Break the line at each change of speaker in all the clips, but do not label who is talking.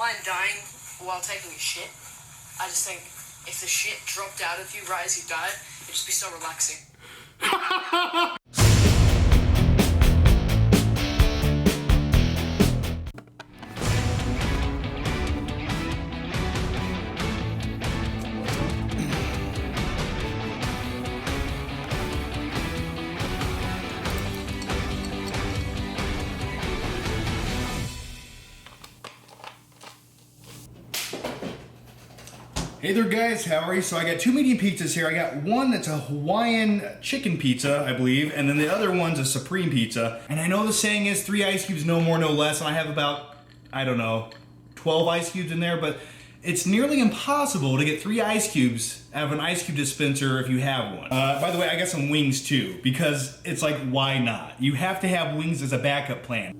mind dying while taking a shit. I just think if the shit dropped out of you right as you died, it'd just be so relaxing.
Hey there guys, how are you? So I got two medium pizzas here. I got one that's a Hawaiian chicken pizza, I believe, and then the other one's a supreme pizza. And I know the saying is 3 ice cubes, no more, no less, and I have about, I don't know, 12 ice cubes in there, but it's nearly impossible to get 3 ice cubes out of an ice cube dispenser if you have one. By the way, I got some wings too, because it's like, why not? You have to have wings as a backup plan.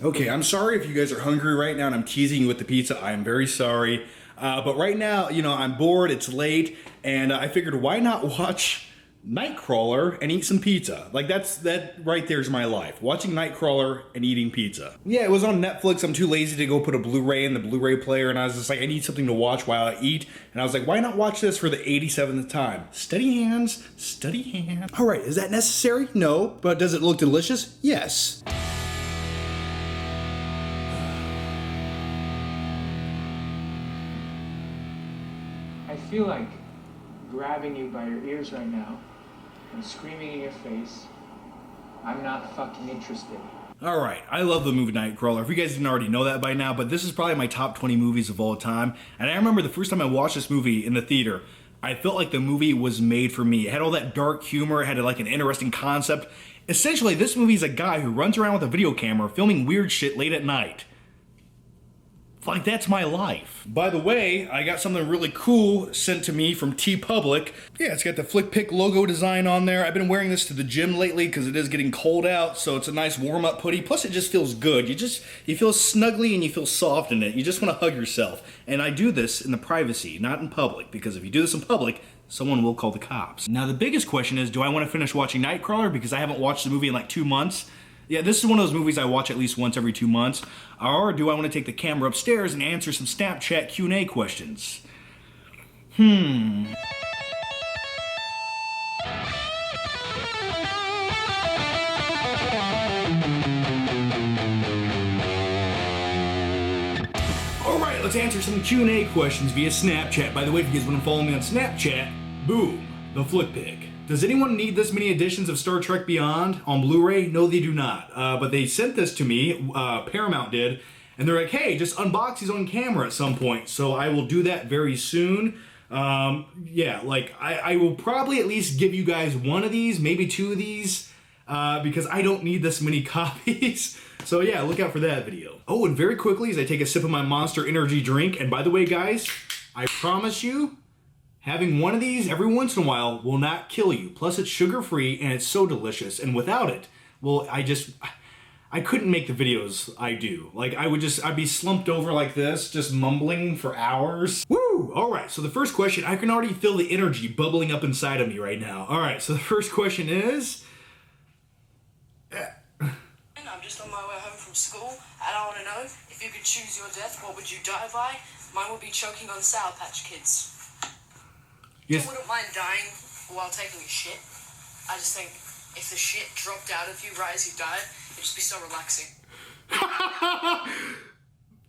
Okay, I'm sorry if you guys are hungry right now and I'm teasing you with the pizza. I am very sorry. But right now, you know, I'm bored, it's late, and I figured why not watch Nightcrawler and eat some pizza? Like that right there's my life. Watching Nightcrawler and eating pizza. Yeah, it was on Netflix. I'm too lazy to go put a Blu-ray in the Blu-ray player, and I was just like, I need something to watch while I eat. And I was like, why not watch this for the 87th time? Steady hands, steady hands. All right, is that necessary? No. But does it look delicious? Yes.
I feel like grabbing you by your ears right now and screaming in your face, I'm not fucking interested.
Alright, I love the movie Nightcrawler. If you guys didn't already know that by now, but this is probably my top 20 movies of all time. And I remember the first time I watched this movie in the theater, I felt like the movie was made for me. It had all that dark humor, it had like an interesting concept. Essentially, this movie is a guy who runs around with a video camera filming weird shit late at night. Like, that's my life. By the way, I got something really cool sent to me from TeePublic. Yeah, it's got the Flick logo design on there. I've been wearing this to the gym lately because it is getting cold out, so it's a nice warm-up hoodie. Plus, it just feels good. You feel snugly and you feel soft in it. You just want to hug yourself. And I do this in the privacy, not in public, because if you do this in public, someone will call the cops. Now, the biggest question is, do I want to finish watching Nightcrawler because I haven't watched the movie in like 2 months? Yeah, this is one of those movies I watch at least once every 2 months. Or do I want to take the camera upstairs and answer some Snapchat Q&A questions? Alright, let's answer some Q&A questions via Snapchat. By the way, if you guys want to follow me on Snapchat, boom, the Flick Pick. Does anyone need this many editions of Star Trek Beyond on Blu-ray? No, they do not. But they sent this to me, Paramount did, and they're like, hey, just unbox these on camera at some point. So I will do that very soon. Yeah, like, I will probably at least give you guys one of these, maybe 2 of these, because I don't need this many copies. So yeah, look out for that video. Oh, and very quickly, as I take a sip of my Monster Energy drink, and by the way, guys, I promise you, having one of these every once in a while will not kill you. Plus, it's sugar-free and it's so delicious. And without it, well, I couldn't make the videos I do. Like, I'd be slumped over like this, just mumbling for hours. Woo! All right, so the first question, I can already feel the energy bubbling up inside of me right now. All right, so the first question is...
I'm just on my way home from school, and I want to know, if you could choose your death, what would you die by? Mine would be choking on Sour Patch Kids.
Yes.
I wouldn't mind dying while taking a shit. I just think if the shit dropped out of you right as you died, it'd just be so relaxing.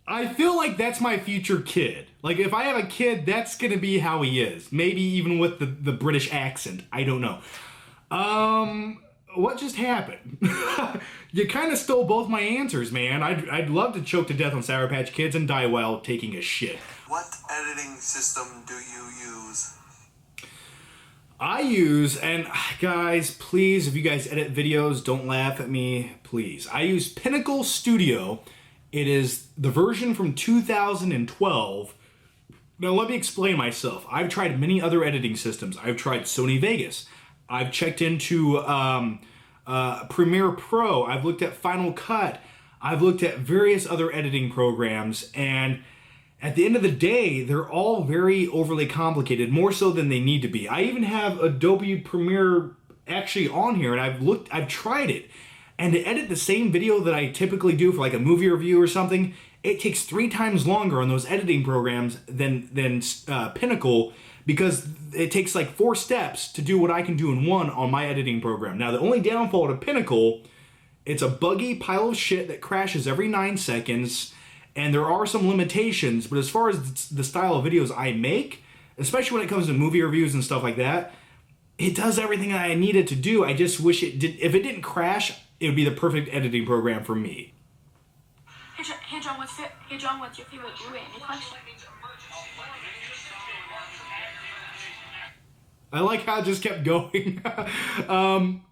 I feel like that's my future kid. Like, if I have a kid, that's gonna be how he is. Maybe even with the British accent. I don't know. What just happened? You kind of stole both my answers, man. I'd love to choke to death on Sour Patch Kids and die while taking a shit.
What editing system do you use?
I use, and guys, please, if you guys edit videos, don't laugh at me, please. I use Pinnacle Studio. It is the version from 2012. Now, let me explain myself. I've tried many other editing systems. I've tried Sony Vegas. I've checked into Premiere Pro. I've looked at Final Cut. I've looked at various other editing programs, and at the end of the day, they're all very overly complicated, more so than they need to be. I even have Adobe Premiere actually on here, and I've tried it. And to edit the same video that I typically do for like a movie review or something, it takes 3 times longer on those editing programs than Pinnacle, because it takes like 4 steps to do what I can do in 1 on my editing program. Now, the only downfall to Pinnacle, it's a buggy pile of shit that crashes every 9 seconds, and there are some limitations, but as far as the style of videos I make, especially when it comes to movie reviews and stuff like that, it does everything I need it to do. I just wish it did. If it didn't crash, it would be the perfect editing program for me.
Hey John, what's your favorite Blu-ray? Any question?
I like how it just kept going.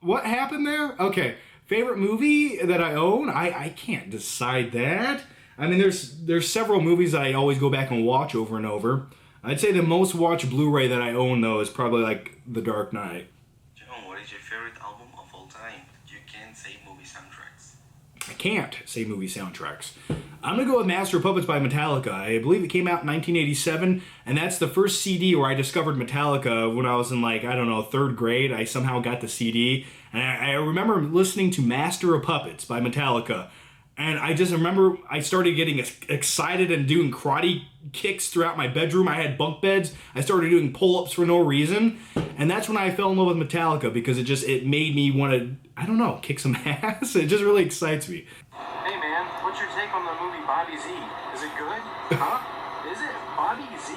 What happened there? Okay, favorite movie that I own? I can't decide that. I mean, there's several movies that I always go back and watch over and over. I'd say the most watched Blu-ray that I own, though, is probably like The Dark Knight.
John, what is your favorite album of all time? You can't say movie soundtracks.
I can't say movie soundtracks. I'm going to go with Master of Puppets by Metallica. I believe it came out in 1987, and that's the first CD where I discovered Metallica when I was in, like, I don't know, 3rd grade. I somehow got the CD, and I remember listening to Master of Puppets by Metallica, and I just remember I started getting excited and doing karate kicks throughout my bedroom. I had bunk beds. I started doing pull-ups for no reason, and that's when I fell in love with Metallica, because it made me want to, I don't know, kick some ass. It just really excites me.
Hey man, what's your take on the movie Bobby Z? Is it good? Huh? Is it Bobby Z?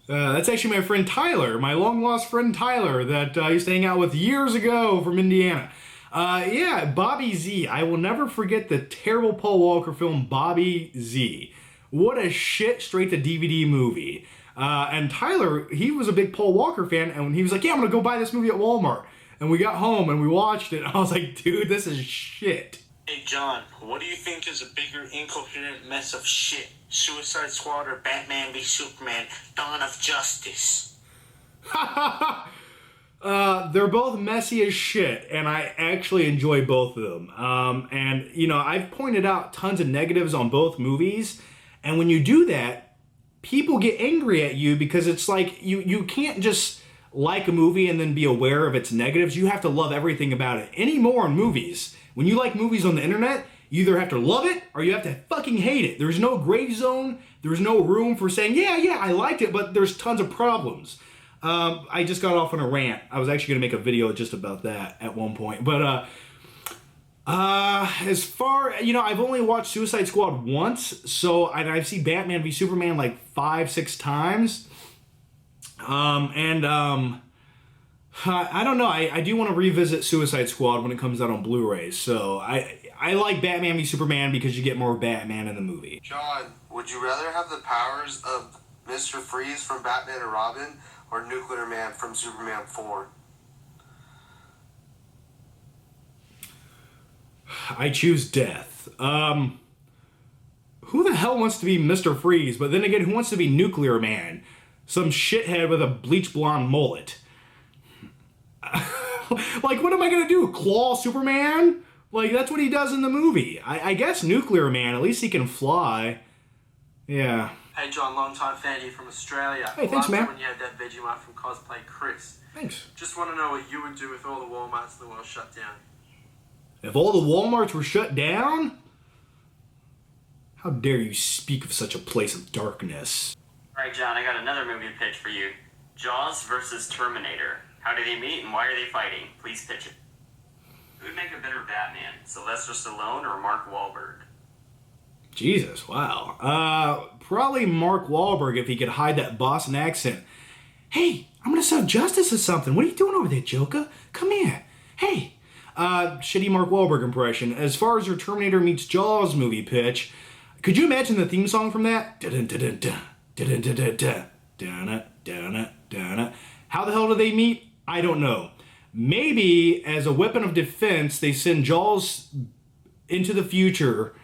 That's actually my friend Tyler, my long-lost friend Tyler that I used to hang out with years ago from Indiana. Yeah, Bobby Z. I will never forget the terrible Paul Walker film Bobby Z. What a shit straight-to-DVD movie. And Tyler, he was a big Paul Walker fan, and he was like, yeah, I'm going to go buy this movie at Walmart. And we got home, and we watched it, and I was like, dude, this is shit.
Hey John, what do you think is a bigger incoherent mess of shit? Suicide Squad or Batman v Superman, Dawn of Justice?
They're both messy as shit, and I actually enjoy both of them. And, you know, I've pointed out tons of negatives on both movies, and when you do that, people get angry at you, because it's like, you can't just like a movie and then be aware of its negatives. You have to love everything about it. Anymore in movies, when you like movies on the internet, you either have to love it or you have to fucking hate it. There's no gray zone. There's no room for saying, yeah, I liked it, but there's tons of problems. I just got off on a rant. I was actually going to make a video just about that at one point. But as far, you know, I've only watched Suicide Squad once, so I've seen Batman v Superman like 5-6 times. I don't know. I do want to revisit Suicide Squad when it comes out on Blu-ray. So I like Batman v Superman because you get more Batman in the movie.
John, would you rather have the powers of Mr. Freeze from Batman and Robin or Nuclear Man from Superman 4?
I choose death. Who the hell wants to be Mr. Freeze? But then again, who wants to be Nuclear Man? Some shithead with a bleach blonde mullet. Like, what am I gonna do? Claw Superman? Like, that's what he does in the movie. I guess Nuclear Man, at least he can fly. Yeah.
Hey John, long time fan here from Australia.
Hey, thanks, man.
When you had that Vegemite from Cosplay Chris.
Thanks.
Just want to know what you would do if all the Walmarts in the world shut down.
If all the Walmarts were shut down? How dare you speak of such a place of darkness?
Alright John, I got another movie to pitch for you. Jaws versus Terminator. How do they meet and why are they fighting? Please pitch it. Who would make a better Batman? Sylvester Stallone or Mark Wahlberg?
Jesus, wow. Probably Mark Wahlberg if he could hide that Boston accent. Hey, I'm gonna serve justice or something. What are you doing over there, Joker? Come here. Hey. Shitty Mark Wahlberg impression. As far as your Terminator meets Jaws movie pitch, could you imagine the theme song from that? How the hell do they meet? I don't know. Maybe as a weapon of defense, they send Jaws into the future,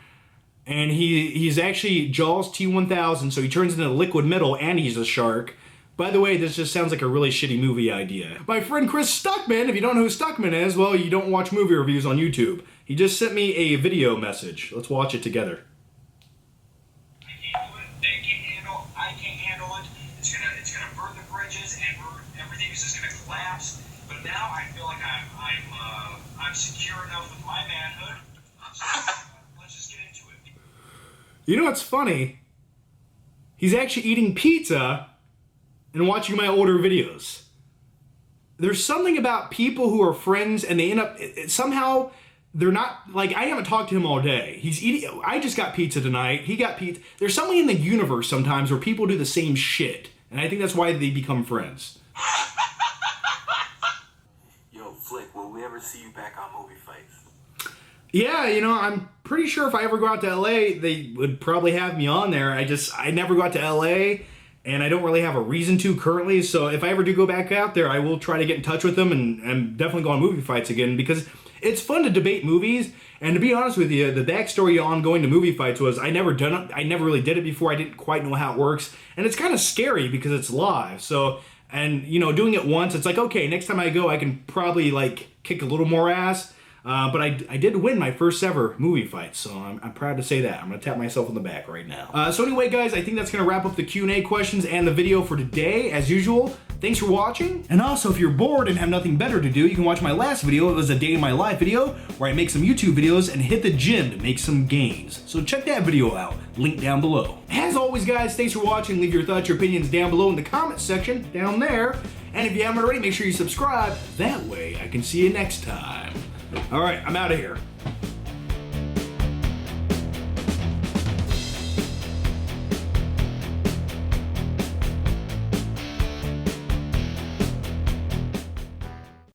and he's actually Jaws T-1000, so he turns into liquid metal and he's a shark. By the way, this just sounds like a really shitty movie idea. My friend Chris Stuckman, if you don't know who Stuckman is, well, you don't watch movie reviews on YouTube. He just sent me a video message. Let's watch it together.
I can't do it. I can't handle it. It's gonna burn the bridges and everything is just gonna collapse. But now I feel like I'm secure enough with my manhood. So, let's just get into it.
You know what's funny? He's actually eating pizza and watching my older videos. There's something about people who are friends and they end up, somehow, they're not, like, I haven't talked to him all day. He's eating, I just got pizza tonight. He got pizza. There's something in the universe sometimes where people do the same shit. And I think that's why they become friends.
Yo, Flick, will we ever see you back on movie fights?
Yeah, you know, I'm pretty sure if I ever go out to LA, they would probably have me on there. I never go out to LA, and I don't really have a reason to currently, so if I ever do go back out there, I will try to get in touch with them and definitely go on movie fights again, because it's fun to debate movies, and to be honest with you, the backstory on going to movie fights was I never really did it before. I didn't quite know how it works, and it's kind of scary because it's live, so, and, you know, doing it once, it's like, okay, next time I go, I can probably, like, kick a little more ass. But I did win my first ever movie fight, so I'm proud to say that. I'm going to tap myself on the back right now. So anyway, guys, I think that's going to wrap up the Q&A questions and the video for today. As usual, thanks for watching. And also, if you're bored and have nothing better to do, you can watch my last video. It was a day in my life video where I make some YouTube videos and hit the gym to make some gains. So check that video out. Link down below. As always, guys, thanks for watching. Leave your thoughts, your opinions down below in the comments section down there. And if you haven't already, make sure you subscribe. That way, I can see you next time. All right, I'm out of here.